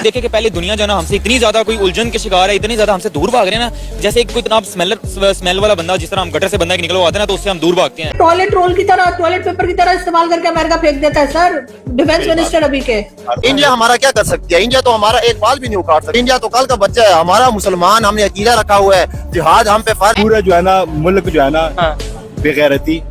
देखे कि पहले दुनिया जो है ना हमसे इतनी ज्यादा कोई उलझन के शिकार है, इतनी ज्यादा हमसे दूर भाग रहे हैं ना, जैसे कोई इतना स्मेल वाला बंदा, जिस तरह हम गटर से बंदा निकलो आते हैं ना, तो उससे हम दूर भागते हैं। टॉयलेट रोल की तरह, टॉयलेट पेपर की तरह इस्तेमाल करके अमेरिका फेंक देता है सर, डिफेंस मिनिस्टर अभी के। इंडिया हमारा क्या कर सकती है? इंडिया तो हमारा एक बाल भी नहीं उखाड़ सकती। इंडिया तो कल का बच्चा है, हमारा मुसलमान, हमने अकीदा रखा हुआ है, जिहाद हम पे फर्ज। पूरा जो है ना मुल्क जो है ना बेगैरती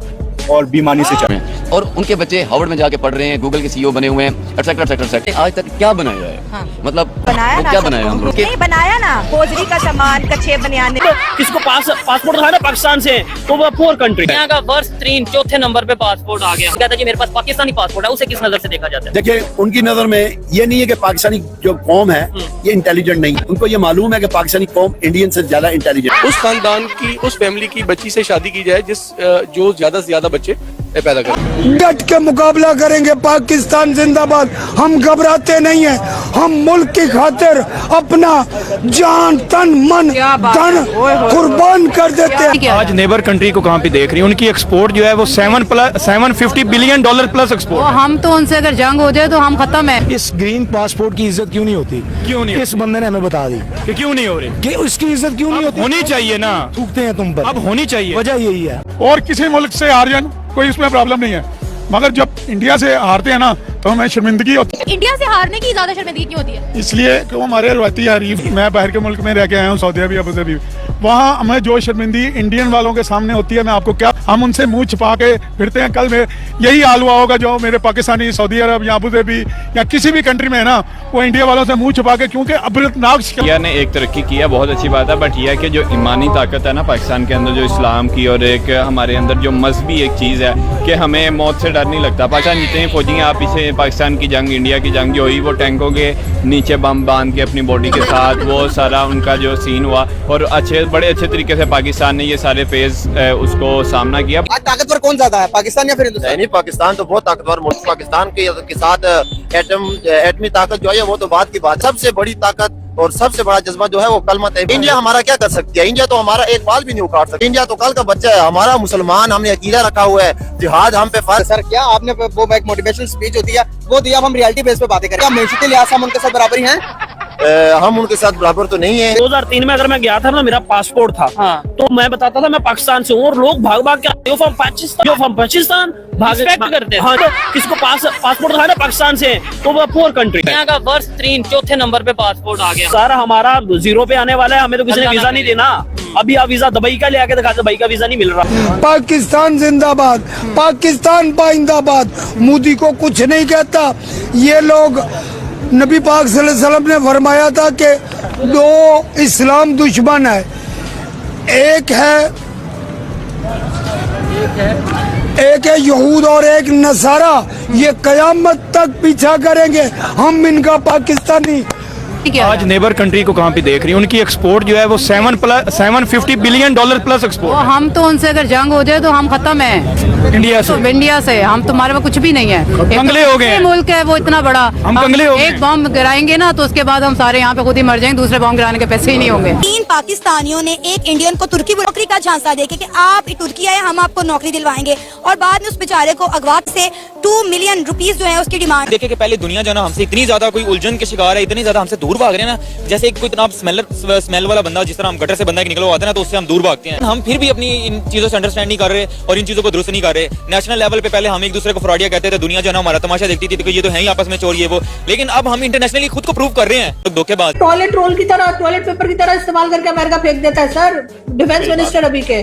और बेईमानी से चल रहे हैं और उनके बच्चे हार्वर्ड में जाके पढ़ रहे हैं, गूगल के सीईओ बने हुए हैं, एटसेट्रा एटसेट्रा एटसेट्रा। आज तक क्या बनाया है? मतलब बनाया ना, क्या बनाया हम लोग? नहीं बनाया ना, होजरी का सामान, कच्छे बनियाने। किसको पासपोर्ट था ना पाकिस्तान से, तो वो पुअर कंट्री। यहाँ का वर्ष 3 चौथे नंबर पे पासपोर्ट आ गया। कहता है जी मेरे पास पाकिस्तानी पासपोर्ट है, उसे किस नजर से देखा जाता है? देखिए, उनकी नजर में ये नहीं है कि पाकिस्तानी जो कौम है ये इंटेलिजेंट नहीं, उनको ये मालूम है कि पाकिस्तानी कौम इंडियन से ज्यादा इंटेलिजेंट। उस खानदान की, उस फैमिली की बच्ची से शादी की जाए जो ज्यादा से ज्यादा बच्चे पैदा करें। डट के मुकाबला करेंगे। पाकिस्तान जिंदाबाद। हम घबराते नहीं हैं, हम मुल्क की खातिर अपना जान तन मन धन कुर्बान कर देते हैं। आज नेबर कंट्री को कहाँ पे देख रही है, उनकी एक्सपोर्ट जो है वो $750 बिलियन प्लस एक्सपोर्ट। हम तो उनसे अगर जंग हो जाए तो हम खत्म है। इस ग्रीन पासपोर्ट की इज्जत क्यों नहीं होती? क्यों नहीं? इस बंदे ने हमें बता दी कि क्यों नहीं हो रही, कि उसकी इज्जत क्यों नहीं होती? होनी चाहिए ना, थूकते हैं तुम पर। अब होनी चाहिए। वजह यही है। और किसी मुल्क से हार जाए कोई उसमें प्रॉब्लम नहीं है, मगर जब इंडिया से हारते हैं ना तो हमें शर्मिंदगी होती है। इंडिया से हारने की ज्यादा शर्मिंदगी क्यों होती है? इसलिए कि वो हमारे रवायती हरीफ। मैं बाहर के मुल्क में रह के आया हूँ, सऊदी अरब, अबू धाबी। वहाँ हमें जो शर्मिंदगी इंडियन वालों के सामने होती है, मैं आपको क्या, हम उनसे मुंह छिपा के फिरते हैं। कल में यही हाल हुआ होगा जो मेरे पाकिस्तानी सऊदी अरब या अबू धाबी या किसी भी कंट्री में है ना, वो इंडिया वालों से मुंह छिपा के, क्योंकि अबरतनाक इंडिया ने एक तरक्की किया, बहुत अच्छी बात है, बट यह है कि जो ईमानी ताकत है ना पाकिस्तान के अंदर, जो इस्लाम की, और एक हमारे अंदर जो मजहबी एक चीज़ है कि हमें मौत से डर नहीं लगता। पाकिस्तान जितने फौजी हैं, आप पीछे पाकिस्तान की जंग, इंडिया की जंग जो हुई, वो टैंकों के नीचे बम बांध के अपनी बॉडी के साथ, वो सारा उनका जो सीन हुआ, और बड़े अच्छे तरीके से पाकिस्तान ने ये सारे फेज उसको सामना किया। आज ताकतवर कौन ज्यादा है, पाकिस्तान या फिर हिंदुस्तान? नहीं, पाकिस्तान तो बहुत ताकतवर मुल्क। पाकिस्तान के साथ एटमी ताकत जो है वो तो बात की बात। सबसे बड़ी ताकत और सबसे बड़ा जज्बा जो है वो कलमत है। इंडिया हमारा क्या कर सकती है? इंडिया तो हमारा एक बाल भी नहीं उखाड़ सकती। इंडिया तो कल का बच्चा है, हमारा मुसलमान, हमने अकीदा रखा हुआ है, जिहाद हम पे फर्ज। सर क्या आपने वो एक मोटिवेशनल स्पीच होती है वो दिया, अब हम रियलिटी बेस पे बातें करें। मैशती लिहाज से हम उनके साथ बराबरी हैं? हम उनके साथ बराबर तो नहीं है। 2003 में अगर मैं गया था ना, मेरा पासपोर्ट था, तो मैं बताता था मैं पाकिस्तान से हूँ, और लोग भाग भाग के पाकिस्तान करते हैं। तो किसको पासपोर्ट था ना पाकिस्तान से, तो वो पुअर कंट्री। यहाँ का वर्ष 3 चौथे नंबर पे पासपोर्ट आ गया। सारा हमारा 0 पे आने वाला है, हमें तो किसी ने वीजा नहीं देना। अभी आप वीजा दुबई का ले आके दिखा, दुबई का वीजा नहीं मिल रहा। पाकिस्तान जिंदाबाद, पाकिस्तान पाइंदाबाद। मोदी को कुछ नहीं कहता। ये लोग, नबी पाक सल्लल्लाहु अलैहि वसल्लम ने फरमाया था कि 2 इस्लाम दुश्मन है, एक है यहूद और एक नसारा। ये कयामत तक पीछा करेंगे हम इनका पाकिस्तानी। आज नेबर कंट्री को कहाँ पे देख रही है, उनकी एक्सपोर्ट जो है वो $750 बिलियन प्लस एक्सपोर्ट। हम तो उनसे अगर जंग हो जाए तो हम खत्म है। इंडिया से, इंडिया से हम, तुम्हारे में कुछ भी नहीं है। कंगले हो गए। मुल्क है वो इतना बड़ा, हम कंगले हो गए। एक बॉम्ब गिराएंगे ना तो उसके बाद हम सारे यहाँ पे खुद ही मर जाएंगे, दूसरे बॉम्ब गिराने के पैसे ही नहीं होंगे। 3 पाकिस्तानियों ने एक इंडियन को तुर्की नौकरी का झांसा देके कि आप तुर्की आए, हम आपको नौकरी दिलवाएंगे, और बाद में उस बेचारे को अगवा से 2 मिलियन रुपीस जो है उसकी डिमांड। देखे कि पहले दुनिया जो है ना हमसे इतनी ज्यादा कोई उलझन के शिकार है, इतनी ज्यादा हमसे दूर भाग रहे हैं ना, जैसे कोई इतना स्मेल वाला बंदा, जिस तरह हम गटर से बंदा निकलो आते हैं ना, तो उससे हम दूर भागते हैं। हम फिर भी अपनी इन चीजों से अंडरस्टैंड नहीं कर रहे और इन चीजों को दुरुस्त नहीं कर रहे। नेशनल लेवल पे पहले हम एक दूसरे को फ्रॉडिया कहते थे, दुनिया जो है ना हमारा तमाशा देखती थी कि ये तो है ही आपस में चोर ये वो, लेकिन अब हम इंटरनेशनली खुद को प्रूव कर रहे हैं। तो धोखेबाज। टॉयलेट रोल की तरह, टॉयलेट पेपर की तरह इस्तेमाल करके अमेरिका फेंक देता है सर, डिफेंस मिनिस्टर अभी के।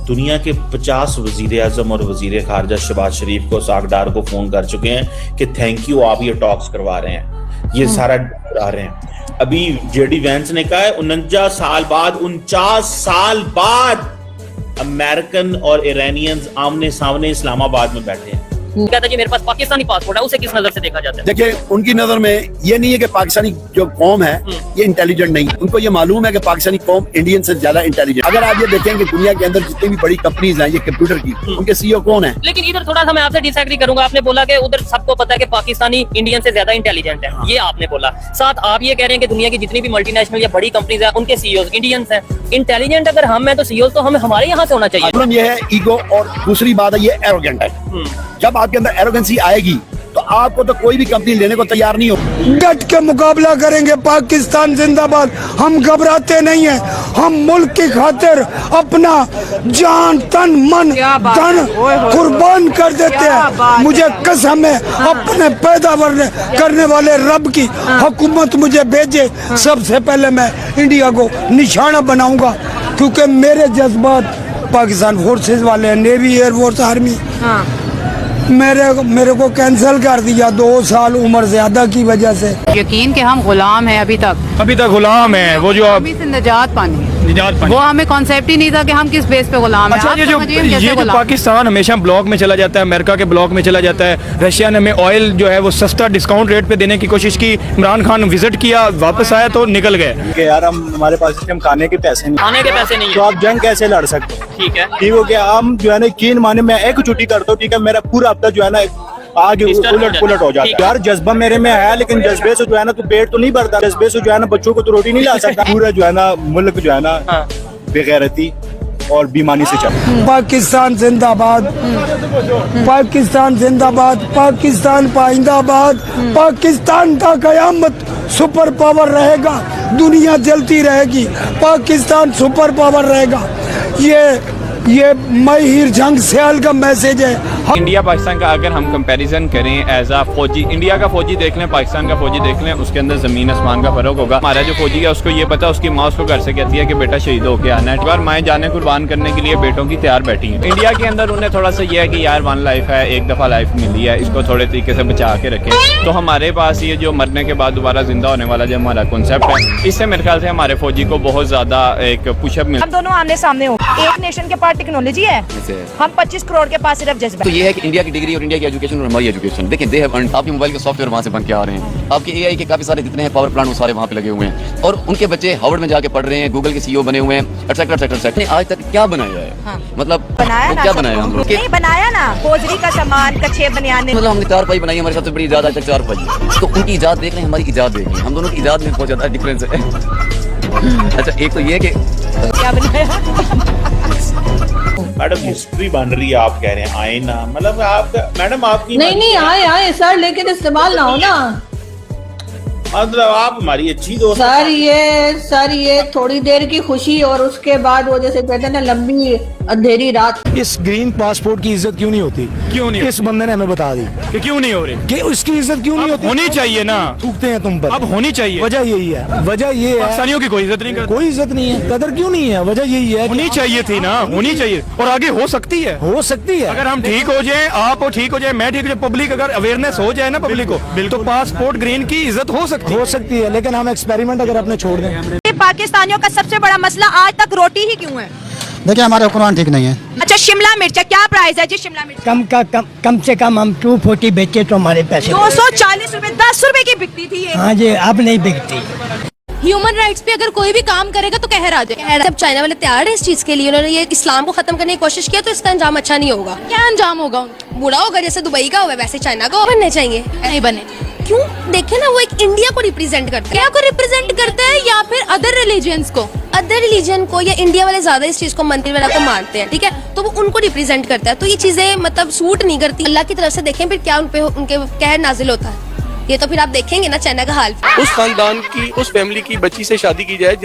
दुनिया के 50 वजीर आजम और वजीर खारजा शहबाज शरीफ को, सागडार को फोन कर चुके हैं कि थैंक यू, आप ये टॉक्स करवा रहे हैं, ये सारा करा रहे हैं। अभी जेडी वैंस ने कहा है 49 साल बाद अमेरिकन और ईरानियंस आमने सामने इस्लामाबाद में बैठे हैं। कहता है जी मेरे पास पाकिस्तानी पासपोर्ट है, उसे किस नजर से देखा जाता है? देखिए, उनकी नजर में ये नहीं है कि पाकिस्तानी जो कौम है ये इंटेलिजेंट नहीं, उनको ये मालूम है कि पाकिस्तानी कौम इंडियन से ज्यादा इंटेलिजेंट। अगर आप ये देखेंगे दुनिया के अंदर जितनी भी बड़ी कंपनीज हैं ये कंप्यूटर की, उनके सीईओ कौन है? लेकिन इधर थोड़ा सा मैं आपसे डिसएग्री करूंगा। आपने बोला कि उधर सबको पता है कि पाकिस्तानी इंडियन से ज्यादा इंटेलिजेंट है, ये आपने बोला। साथ आप ये कह रहे हैं कि दुनिया की जितनी भी मल्टीनेशनल या बड़ी कंपनीज है उनके सीईओ इंडियंस हैं। इंटेलिजेंट अगर हम हैं तो सीईओ तो हमें हमारे यहाँ से होना चाहिए। प्रॉब्लम ये है ईगो, और दूसरी बात है ये एरोगेंट है। जब आपके अंदर एरोगेंसी आएगी तो आपको तो कोई भी कंपनी लेने को तैयार नहीं हो। डट के मुकाबला करेंगे। पाकिस्तान जिंदाबाद। हम घबराते नहीं हैं। हम मुल्क की खातिर अपना जान तन मन धन कुर्बान कर देते हैं। मुझे कसम है अपने पैदावार करने वाले रब की, हुकूमत मुझे भेजे, सबसे पहले मैं इंडिया को निशाना बनाऊंगा, क्योंकि मेरे जज्बात पाकिस्तान फोर्सेस वाले हैं, नेवी, एयरफोर्स, आर्मी। मेरे को कैंसिल कर दिया 2 साल उम्र ज्यादा की वजह से। यकीन कि हम गुलाम हैं अभी तक गुलाम है। वो जो अभी से निजात पानी वो हमें कॉन्सेप्ट ही नहीं था कि हम किस बेस पे गुलाम हैं। अच्छा, ये जो पाकिस्तान हमेशा ब्लॉक में चला जाता है, अमेरिका के ब्लॉक में चला जाता है। रशिया ने हमें ऑयल जो है वो सस्ता डिस्काउंट रेट पे देने की कोशिश की। इमरान खान विजिट किया, वापस आया तो निकल गए कि यार हमारे पास इस टाइम खाने के पैसे नहीं, तो आप जंग कैसे लड़ सकते हो? ठीक है, ठीक हो गया। हम जो है ना यकीन माने मैं एक छुट्टी करता हूँ, ठीक है, मेरा पूरा हफ्ता जो है ना आगे उलट पुलट हो जाता है। यार जज्बा मेरे में है, लेकिन जज्बे से जो है ना तो पेट तो नहीं भरता। जज्बे से जो है ना बच्चों को तो रोटी नहीं ला सकता। पूरा जो है ना मुल्क जो है ना बेगैरती और बेईमानी से चल। पाकिस्तान जिंदाबाद। पाकिस्तान जिंदाबाद। पाकिस्तान पाइंदाबाद। पाकिस्तान का कयामत सुपर पावर रहेगा, दुनिया जलती रहेगी, पाकिस्तान सुपर पावर रहेगा। ये महिर जंग सयाल का मैसेज है। इंडिया पाकिस्तान का अगर हम कंपैरिजन करें एज आ फौजी, इंडिया का फौजी देख लें, पाकिस्तान का फौजी देख लें, उसके अंदर जमीन आसमान का फर्क होगा। हमारा जो फौजी है उसको ये पता, उसकी माँ उसको घर से कहती है कि बेटा शहीद होके आना है। एक बार माएँ जाने कुर्बान करने के लिए बेटों की तैयार बैठी हैं। इंडिया के अंदर उन्हें थोड़ा सा ये है कि यार 1 लाइफ है, एक दफ़ा लाइफ मिली है, इसको थोड़े तरीके से बचा के रखें। तो हमारे पास ये जो मरने के बाद दोबारा जिंदा होने वाला जो हमारा कॉन्सेप्ट है, इससे मेरे ख्याल से हमारे फौजी को बहुत ज़्यादा एक पुशअप मिल। हम दोनों आमने सामने हो, एक नेशन के पास टेक्नोलॉजी है, हम 25 करोड़ के पास सिर्फ जज्बा। तो ये है कि इंडिया की डिग्री और इंडिया की एजुकेशन और हमारी एजुकेशन देखिए, दे हैव अर्न्ड। आपके मोबाइल के सॉफ्टवेयर वहाँ से बन के आ रहे हैं, आपके एआई के काफी सारे जितने हैं पावर प्लांट वो सारे वहाँ पे लगे हुए हैं, और उनके बच्चे हार्वर्ड में जाके पढ़ रहे हैं, गूगल के सीईओ बने हुए हैं, एटसेट्रा एटसेट्रा। आज तक क्या बनाया है? मतलब बनाया ना, क्या बनाया हम लोग? नहीं बनाया ना, होजरी का सामान, कच्छे बनियाने, मतलब हमने 4 पाई बनाई, हमारी सबसे बड़ी इजाद आज तक 4 पाई है। तो उनकी इजाद देख रहे हैं, हमारी इजाद देख रहे हैं, हम दोनों की इजाद में बहुत ज्यादा डिफरेंस है। अच्छा, एक तो ये कि क्या बनाया। मैडम हिस्ट्री बन रही है, आप कह रहे हैं आए ना, मतलब आप मैडम आपकी नहीं आए सर, लेकिन इस्तेमाल ना हो ना। मतलब आप हमारी अच्छी दोस्त सर ये थोड़ी देर की खुशी और उसके बाद वो जैसे कहते हैं ना लंबी अंधेरी रात। इस ग्रीन पासपोर्ट की इज्जत क्यों नहीं होती? क्यों नहीं? इस बंदे ने हमें बता दी कि क्यों नहीं हो रही, कि उसकी इज्जत क्यों नहीं होती। होनी चाहिए ना, थूकते हैं तुम पर। अब होनी चाहिए। वजह यही है, वजह ये है पाकिस्तानियों की कोई इज्जत नहीं करती, कोई इज्जत नहीं है, कदर क्यों नहीं है? वजह यही है, होनी चाहिए थी ना, होनी चाहिए, और आगे हो सकती है, हो सकती है। अगर हम ठीक हो जाए, आप ठीक हो जाए, मैं ठीक हो जाए, पब्लिक अगर अवेयरनेस हो जाए ना पब्लिक को, तो पासपोर्ट ग्रीन की इज्जत हो सकती है। लेकिन हम एक्सपेरिमेंट अगर अपने छोड़ दें। पाकिस्तानियों का सबसे बड़ा मसला आज तक रोटी ही क्यों है? देखिए हमारे हुक्मरान ठीक नहीं है। अच्छा, शिमला मिर्च क्या प्राइस है जी? शिमला मिर्च कम से कम हम 240 बेचे तो हमारे पैसे 240 रुपए, 10 रुपए की बिकती थी ये। हाँ जी, अब नहीं बिकती। ह्यूमन राइट्स पे अगर कोई भी काम करेगा तो कहर आ जाए। जब चाइना वाले तैयार है इस चीज के लिए, उन्होंने ये इस्लाम को खत्म करने की कोशिश किया, तो इसका अंजाम अच्छा नहीं होगा। क्या अंजाम होगा? बुरा होगा, जैसे दुबई का हुआ वैसे चाइना का बनने चाहिए। नहीं बने क्यों? देखे ना, वो एक इंडिया को रिप्रेजेंट करता है। क्या को रिप्रेजेंट करता है, या फिर अदर रिलीजियंस को? अदर रिलीजन को, या इंडिया वाले ज्यादा इस चीज को मंदिर वाला को मारते हैं, ठीक है, तो वो उनको रिप्रेजेंट करता है। तो ये चीजें मतलब सूट नहीं करती। अल्लाह की तरफ से देखें फिर क्या उनपे उनके कहर नाजिल होता है। ये तो फिर आप देखेंगे ना चाइना का हाल। उस खानदान की, उस फैमिली की बच्ची से शादी की जाए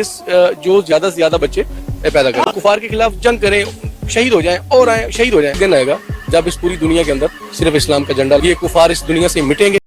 जो ज्यादा से ज्यादा बच्चे पैदा करें, कुफार के खिलाफ जंग करें, शहीद हो जाएं और आए शहीद हो जाएं। दिन आएगा जब इस पूरी दुनिया के अंदर सिर्फ इस्लाम का झंडा, ये कुफार इस दुनिया से मिटेंगे।